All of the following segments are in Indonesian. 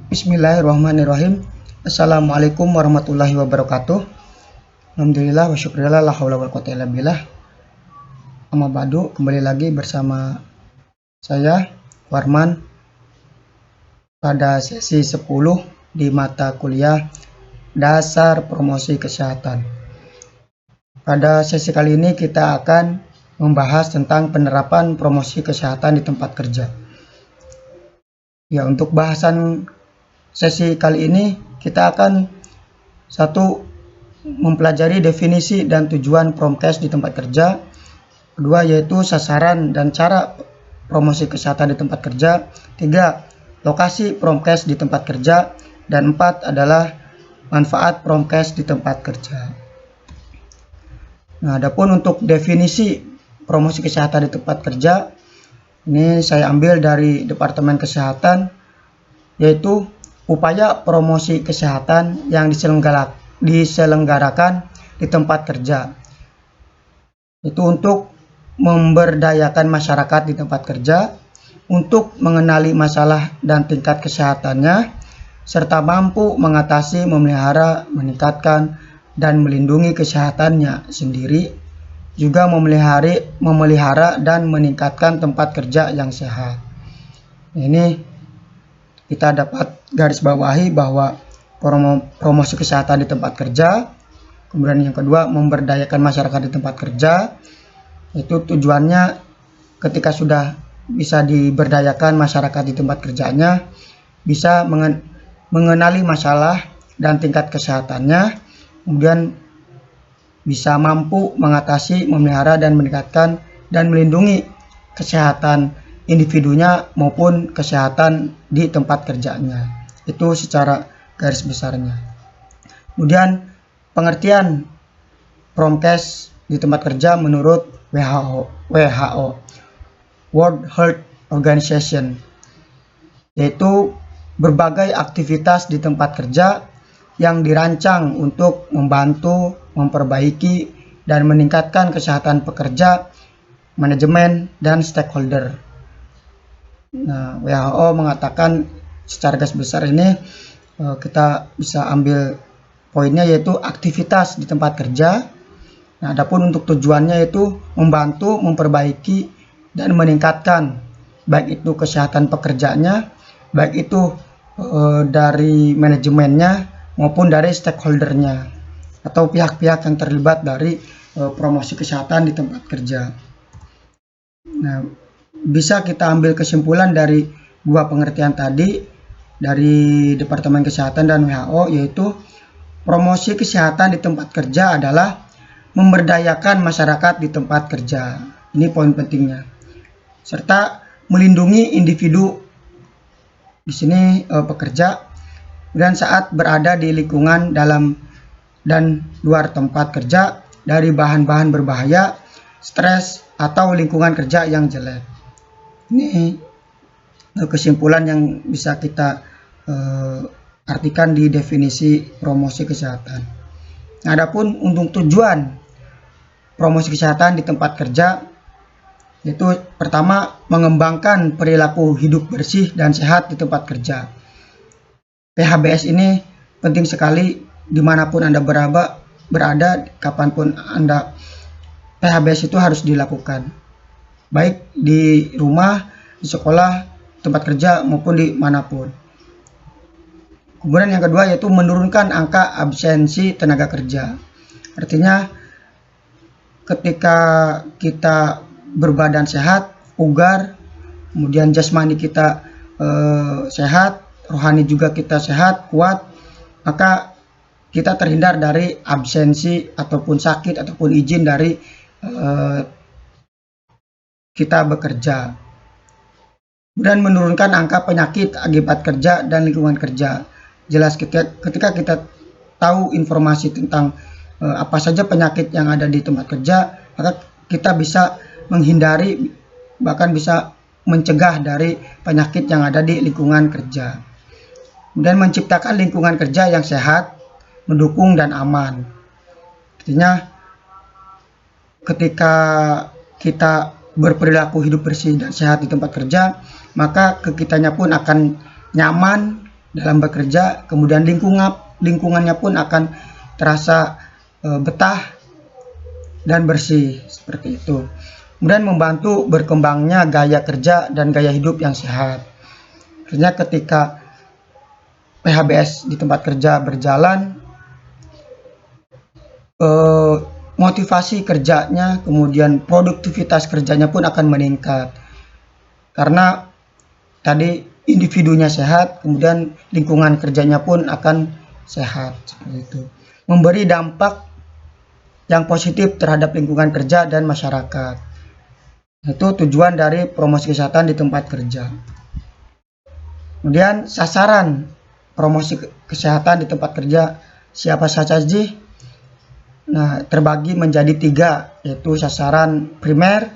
Bismillahirrahmanirrahim. Assalamualaikum warahmatullahi wabarakatuh. Alhamdulillah wa syukurillah la haula wala quwwata illa billah. Amma ba'du, kembali lagi bersama saya Warman pada sesi 10 di mata kuliah Dasar Promosi Kesehatan. Pada sesi kali ini kita akan membahas tentang penerapan promosi kesehatan di tempat kerja. Ya, untuk bahasan sesi kali ini kita akan mempelajari definisi dan tujuan promkes di tempat kerja. Kedua yaitu sasaran dan cara promosi kesehatan di tempat kerja. 3. Lokasi promkes di tempat kerja. Dan 4 adalah manfaat promkes di tempat kerja. Nah, adapun untuk definisi promosi kesehatan di tempat kerja, ini saya ambil dari Departemen Kesehatan, yaitu upaya promosi kesehatan yang diselenggarakan di tempat kerja. Itu untuk memberdayakan masyarakat di tempat kerja, untuk mengenali masalah dan tingkat kesehatannya, serta mampu mengatasi, memelihara, meningkatkan, dan melindungi kesehatannya sendiri, juga memelihara dan meningkatkan tempat kerja yang sehat. Ini kita dapat garis bawahi bahwa promosi kesehatan di tempat kerja, kemudian yang kedua memberdayakan masyarakat di tempat kerja, itu tujuannya ketika sudah bisa diberdayakan masyarakat di tempat kerjanya, bisa mengenali masalah dan tingkat kesehatannya, kemudian bisa mampu mengatasi, memelihara, dan meningkatkan dan melindungi kesehatan individunya maupun kesehatan di tempat kerjanya. Itu secara garis besarnya. Kemudian pengertian promkes di tempat kerja menurut WHO, World Health Organization, yaitu berbagai aktivitas di tempat kerja yang dirancang untuk membantu, memperbaiki, dan meningkatkan kesehatan pekerja, manajemen, dan stakeholder. Nah, WHO mengatakan secara garis besar ini kita bisa ambil poinnya yaitu aktivitas di tempat kerja. Nah, adapun untuk tujuannya yaitu membantu, memperbaiki, dan meningkatkan baik itu kesehatan pekerjanya, baik itu dari manajemennya maupun dari stakeholdernya atau pihak-pihak yang terlibat dari promosi kesehatan di tempat kerja. Nah, bisa kita ambil kesimpulan dari dua pengertian tadi dari Departemen Kesehatan dan WHO, yaitu promosi kesehatan di tempat kerja adalah memberdayakan masyarakat di tempat kerja. Ini poin pentingnya. Serta melindungi individu di sini pekerja dan saat berada di lingkungan dalam dan luar tempat kerja dari bahan-bahan berbahaya, stres, atau lingkungan kerja yang jelek. Ini kesimpulan yang bisa kita artikan di definisi promosi kesehatan. Nah, adapun untuk tujuan promosi kesehatan di tempat kerja, yaitu pertama mengembangkan perilaku hidup bersih dan sehat di tempat kerja. PHBS ini penting sekali dimanapun Anda berada, kapanpun Anda, PHBS itu harus dilakukan, baik di rumah, di sekolah, tempat kerja, maupun di manapun. Kemudian yang kedua yaitu menurunkan angka absensi tenaga kerja. Artinya ketika kita berbadan sehat, bugar, kemudian jasmani kita sehat, rohani juga kita sehat, kuat, maka kita terhindar dari absensi ataupun sakit ataupun izin dari kita bekerja. Dan menurunkan angka penyakit akibat kerja dan lingkungan kerja. Jelas ketika kita tahu informasi tentang apa saja penyakit yang ada di tempat kerja, maka kita bisa menghindari, bahkan bisa mencegah dari penyakit yang ada di lingkungan kerja. Kemudian menciptakan lingkungan kerja yang sehat, mendukung, dan aman. Artinya ketika kita berperilaku hidup bersih dan sehat di tempat kerja, maka kitanya pun akan nyaman, dalam bekerja, kemudian lingkungannya pun akan terasa betah dan bersih seperti itu. Kemudian membantu berkembangnya gaya kerja dan gaya hidup yang sehat. Artinya ketika PHBS di tempat kerja berjalan, motivasi kerjanya, kemudian produktivitas kerjanya pun akan meningkat. Karena tadi individunya sehat, kemudian lingkungan kerjanya pun akan sehat seperti itu. Memberi dampak yang positif terhadap lingkungan kerja dan masyarakat. Itu tujuan dari promosi kesehatan di tempat kerja. Kemudian sasaran promosi kesehatan di tempat kerja siapa saja sih? Nah, terbagi menjadi 3, yaitu sasaran primer,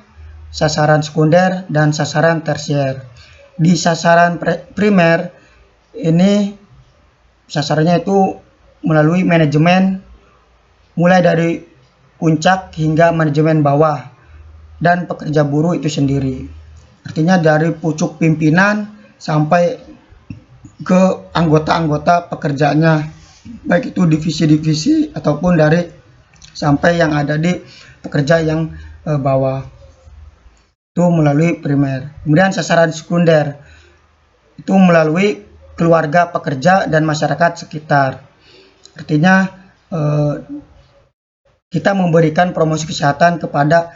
sasaran sekunder, dan sasaran tersier. Di sasaran primer ini sasarannya itu melalui manajemen, mulai dari puncak hingga manajemen bawah dan pekerja buruh itu sendiri. Artinya dari pucuk pimpinan sampai ke anggota-anggota pekerjanya, baik itu divisi-divisi ataupun dari sampai yang ada di pekerja yang bawah, itu melalui primer. Kemudian sasaran sekunder itu melalui keluarga pekerja dan masyarakat sekitar. Artinya kita memberikan promosi kesehatan kepada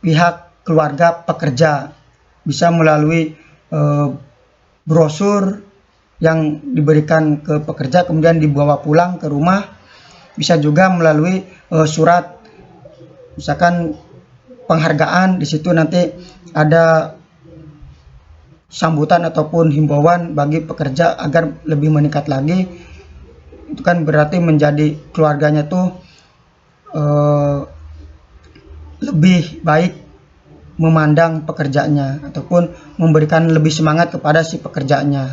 pihak keluarga pekerja, bisa melalui brosur yang diberikan ke pekerja kemudian dibawa pulang ke rumah, bisa juga melalui surat, misalkan penghargaan, di situ nanti ada sambutan ataupun himbauan bagi pekerja agar lebih meningkat lagi. Itu kan berarti menjadi keluarganya tuh lebih baik memandang pekerjanya ataupun memberikan lebih semangat kepada si pekerjanya.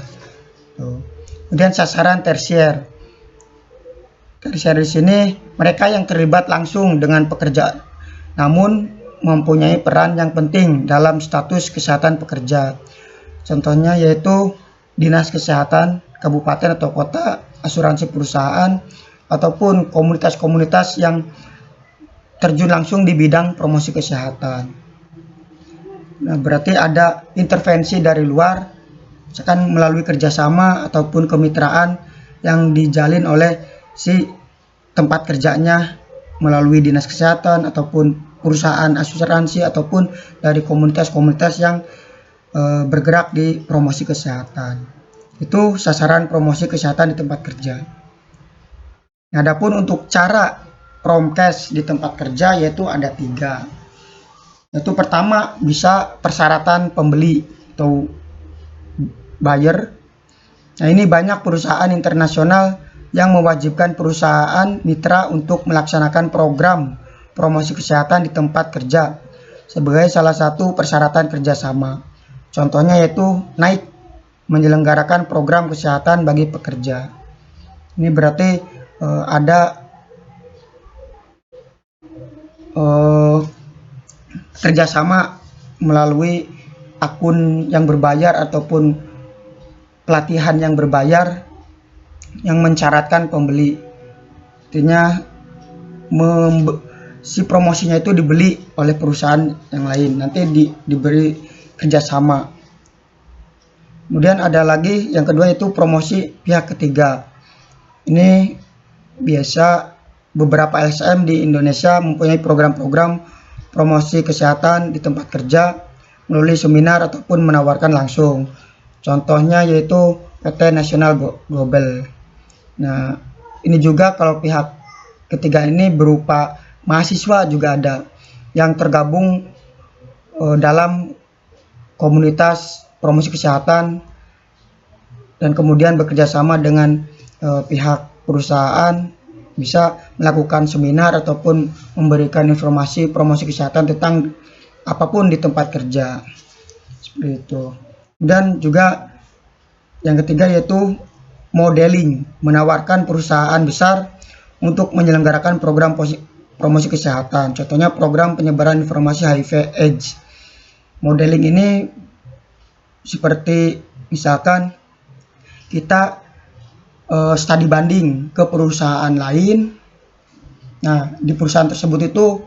Kemudian sasaran tersier. Tersier di sini mereka yang terlibat langsung dengan pekerja, namun mempunyai peran yang penting dalam status kesehatan pekerja. Contohnya yaitu dinas kesehatan kabupaten atau kota, asuransi perusahaan, ataupun komunitas-komunitas yang terjun langsung di bidang promosi kesehatan. Nah, berarti ada intervensi dari luar, misalkan melalui kerjasama ataupun kemitraan yang dijalin oleh si tempat kerjanya melalui dinas kesehatan ataupun perusahaan asuransi ataupun dari komunitas-komunitas yang bergerak di promosi kesehatan. Itu sasaran promosi kesehatan di tempat kerja. Nah, adapun untuk cara promkes di tempat kerja yaitu ada 3. Yaitu pertama bisa persyaratan pembeli atau buyer. Nah, ini banyak perusahaan internasional yang mewajibkan perusahaan mitra untuk melaksanakan program promosi kesehatan di tempat kerja sebagai salah satu persyaratan kerjasama. Contohnya yaitu Nike menyelenggarakan program kesehatan bagi pekerja. Ini berarti ada kerjasama melalui akun yang berbayar ataupun pelatihan yang berbayar yang mensyaratkan pembeli. Artinya si promosinya itu dibeli oleh perusahaan yang lain, nanti diberi kerjasama. Kemudian ada lagi yang kedua yaitu promosi pihak ketiga. Ini biasa beberapa LSM di Indonesia mempunyai program-program promosi kesehatan di tempat kerja melalui seminar ataupun menawarkan langsung. Contohnya yaitu PT Nasional Global. Nah, ini juga kalau pihak ketiga ini berupa mahasiswa juga ada yang tergabung dalam komunitas promosi kesehatan dan kemudian bekerja sama dengan pihak perusahaan, bisa melakukan seminar ataupun memberikan informasi promosi kesehatan tentang apapun di tempat kerja seperti itu. Dan juga yang ketiga yaitu modeling, menawarkan perusahaan besar untuk menyelenggarakan program promosi kesehatan. Contohnya program penyebaran informasi HIV/AIDS. Modeling ini seperti misalkan kita studi banding ke perusahaan lain. Nah, di perusahaan tersebut itu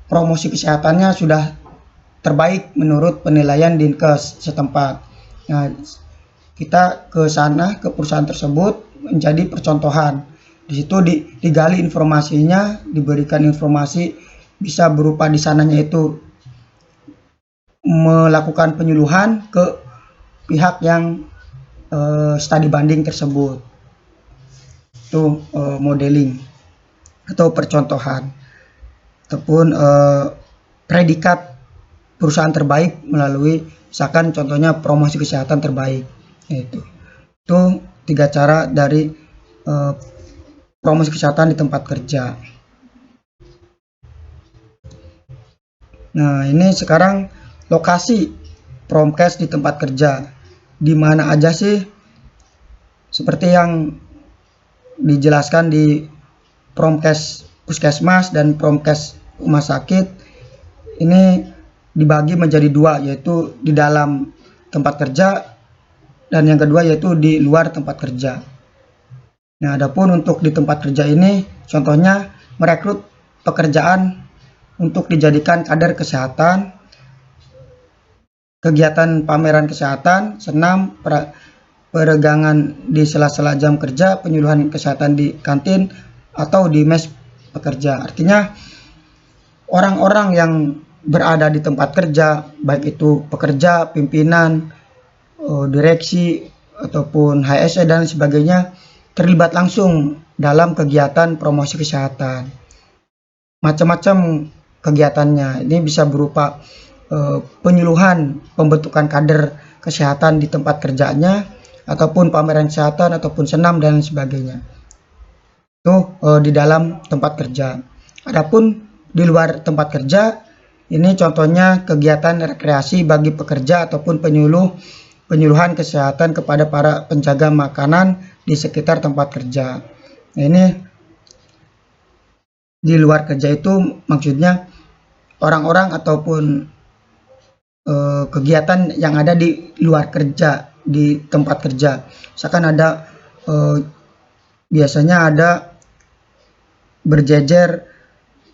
promosi kesehatannya sudah terbaik menurut penilaian Dinkes setempat. Nah, kita ke sana, ke perusahaan tersebut menjadi percontohan. Di situ digali informasinya, diberikan informasi, bisa berupa di sananya itu melakukan penyuluhan ke pihak yang studi banding tersebut. Itu modeling atau percontohan ataupun predikat perusahaan terbaik melalui misalkan contohnya promosi kesehatan terbaik. Itu 3 cara dari promosi kesehatan di tempat kerja. Nah, ini sekarang lokasi promkes di tempat kerja. Di mana aja sih? Seperti yang dijelaskan di promkes puskesmas dan promkes rumah sakit, ini dibagi menjadi 2, yaitu di dalam tempat kerja dan yang kedua yaitu di luar tempat kerja. Nah, adapun untuk di tempat kerja ini contohnya merekrut pekerjaan untuk dijadikan kader kesehatan, kegiatan pameran kesehatan, senam, peregangan di sela-sela jam kerja, penyuluhan kesehatan di kantin atau di mes pekerja. Artinya orang-orang yang berada di tempat kerja, baik itu pekerja, pimpinan, direksi ataupun HSE dan sebagainya, terlibat langsung dalam kegiatan promosi kesehatan. Macam-macam kegiatannya. Ini bisa berupa penyuluhan, pembentukan kader kesehatan di tempat kerjanya, ataupun pameran kesehatan, ataupun senam dan sebagainya. Itu di dalam tempat kerja. Adapun di luar tempat kerja, ini contohnya kegiatan rekreasi bagi pekerja ataupun penyuluhan kesehatan kepada para penjaga makanan di sekitar tempat kerja. Nah, ini di luar kerja itu maksudnya orang-orang ataupun kegiatan yang ada di luar kerja, di tempat kerja. Misalkan ada biasanya ada berjejer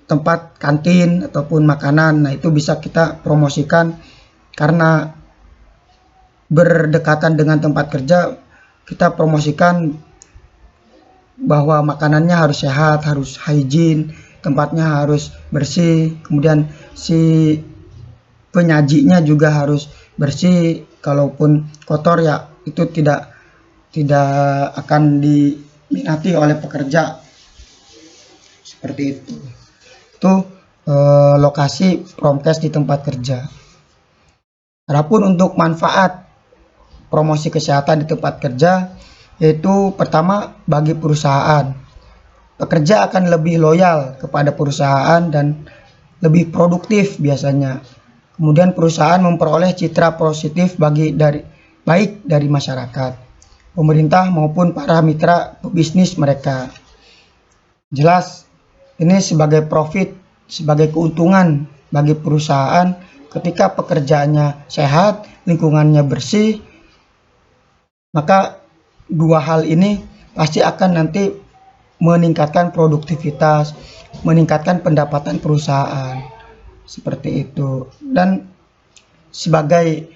tempat kantin ataupun makanan. Nah, itu bisa kita promosikan karena berdekatan dengan tempat kerja, kita promosikan bahwa makanannya harus sehat, harus hygiene, tempatnya harus bersih, kemudian si penyajinya juga harus bersih. Kalaupun kotor ya itu tidak akan diminati oleh pekerja. Seperti itu. Itu lokasi promkes di tempat kerja. Adapun untuk manfaat promosi kesehatan di tempat kerja, yaitu pertama bagi perusahaan. Pekerja akan lebih loyal kepada perusahaan dan lebih produktif biasanya. Kemudian perusahaan memperoleh citra positif baik dari masyarakat, pemerintah maupun para mitra pebisnis mereka. Jelas ini sebagai profit, sebagai keuntungan bagi perusahaan ketika pekerjaannya sehat, lingkungannya bersih, maka 2 hal ini pasti akan nanti meningkatkan produktivitas, meningkatkan pendapatan perusahaan. Seperti itu. Dan sebagai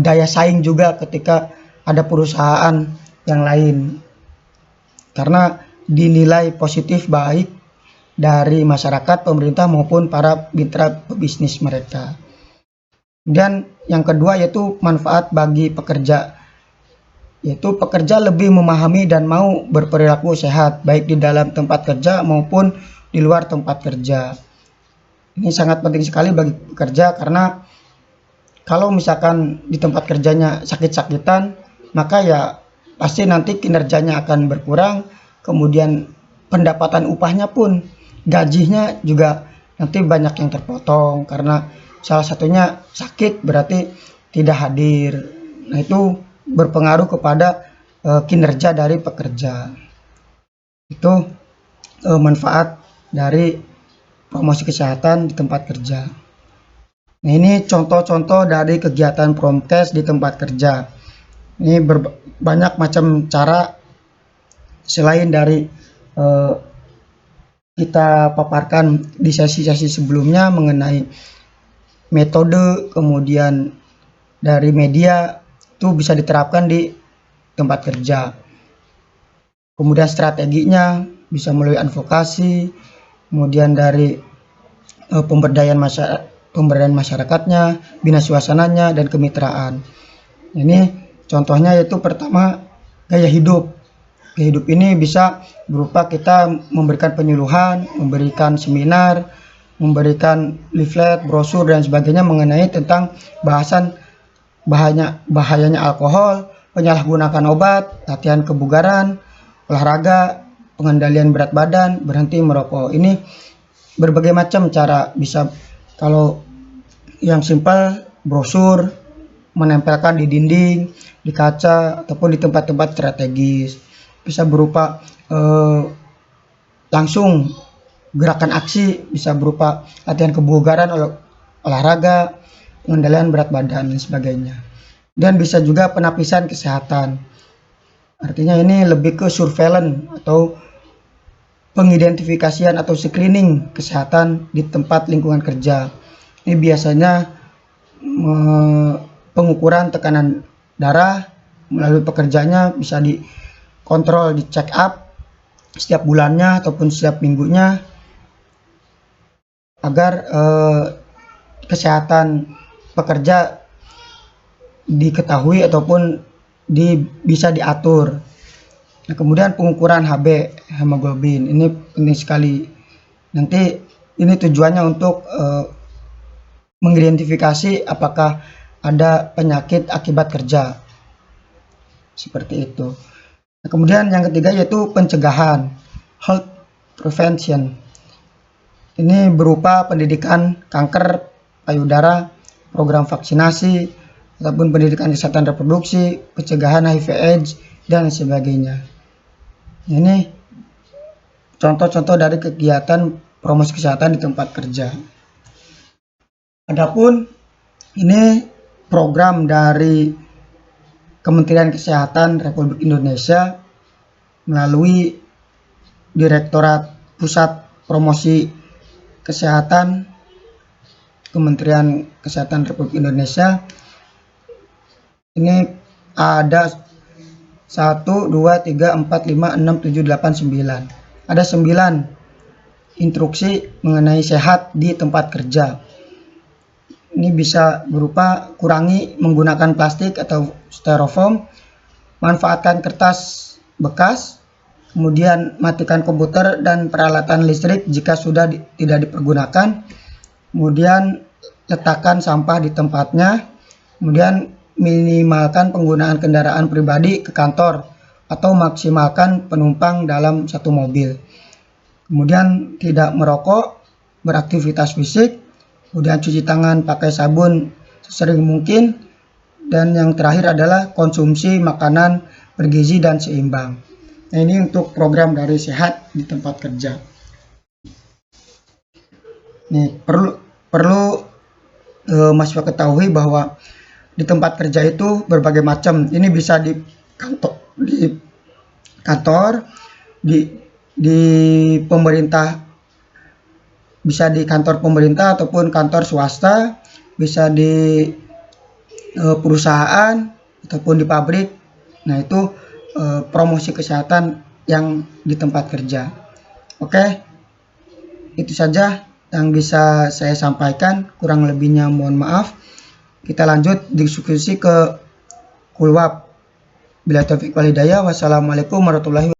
daya saing juga ketika ada perusahaan yang lain, karena dinilai positif baik dari masyarakat, pemerintah maupun para mitra pebisnis mereka. Dan yang kedua yaitu manfaat bagi pekerja, yaitu pekerja lebih memahami dan mau berperilaku sehat baik di dalam tempat kerja maupun di luar tempat kerja. Ini sangat penting sekali bagi pekerja karena kalau misalkan di tempat kerjanya sakit-sakitan, maka ya pasti nanti kinerjanya akan berkurang, kemudian pendapatan upahnya pun, gajinya juga nanti banyak yang terpotong karena salah satunya sakit berarti tidak hadir. Nah, itu berpengaruh kepada kinerja dari pekerja. Itu manfaat dari promosi kesehatan di tempat kerja. Nah, ini contoh-contoh dari kegiatan promkes di tempat kerja. Ini banyak macam cara selain dari kita paparkan di sesi-sesi sebelumnya mengenai metode, kemudian dari media itu bisa diterapkan di tempat kerja. Kemudian strateginya bisa melalui advokasi, kemudian dari pemberdayaan masyarakatnya, bina suasananya, dan kemitraan. Ini contohnya yaitu pertama gaya hidup. Gaya hidup ini bisa berupa kita memberikan penyuluhan, memberikan seminar, memberikan leaflet, brosur, dan sebagainya mengenai tentang bahasan bahayanya alkohol, penyalahgunaan obat, latihan kebugaran, olahraga, pengendalian berat badan, berhenti merokok. Ini berbagai macam cara bisa, kalau yang simpel brosur, menempelkan di dinding, di kaca, ataupun di tempat-tempat strategis. Bisa berupa langsung gerakan aksi, bisa berupa latihan kebugaran, olahraga, pengendalian berat badan, dan sebagainya. Dan bisa juga penapisan kesehatan. Artinya ini lebih ke surveillance atau pengidentifikasian atau screening kesehatan di tempat lingkungan kerja. Ini biasanya pengukuran tekanan darah melalui pekerjanya bisa dikontrol, di check up setiap bulannya ataupun setiap minggunya agar kesehatan pekerja diketahui ataupun bisa diatur. Nah, kemudian pengukuran HB, hemoglobin, ini penting sekali. Nanti ini tujuannya untuk mengidentifikasi apakah ada penyakit akibat kerja, seperti itu. Nah, kemudian yang ketiga yaitu pencegahan, health prevention. Ini berupa pendidikan kanker payudara, program vaksinasi, ataupun pendidikan kesehatan reproduksi, pencegahan HIV/AIDS, dan sebagainya. Ini contoh-contoh dari kegiatan promosi kesehatan di tempat kerja. Adapun ini program dari Kementerian Kesehatan Republik Indonesia melalui Direktorat Pusat Promosi Kesehatan Kementerian Kesehatan Republik Indonesia. Ini ada 1, 2, 3, 4, 5, 6, 7, 8, 9. Ada 9 instruksi mengenai sehat di tempat kerja. Ini bisa berupa kurangi menggunakan plastik atau styrofoam, manfaatkan kertas bekas, kemudian matikan komputer dan peralatan listrik jika sudah tidak dipergunakan, kemudian letakkan sampah di tempatnya, kemudian minimalkan penggunaan kendaraan pribadi ke kantor atau maksimalkan penumpang dalam satu mobil. Kemudian tidak merokok, beraktivitas fisik, kemudian cuci tangan pakai sabun sesering mungkin, dan yang terakhir adalah konsumsi makanan bergizi dan seimbang. Nah, ini untuk program dari sehat di tempat kerja. Nih, perlu mahasiswa ketahui bahwa di tempat kerja itu berbagai macam. Ini bisa di kantor, di pemerintah, bisa di kantor pemerintah ataupun kantor swasta, bisa di perusahaan ataupun di pabrik. Nah, itu promosi kesehatan yang di tempat kerja. Oke, itu saja yang bisa saya sampaikan, kurang lebihnya mohon maaf. Kita lanjut diskusi ke Kulwab. Bila taufiq wal hidayah. Wassalamualaikum warahmatullahi wabarakatuh.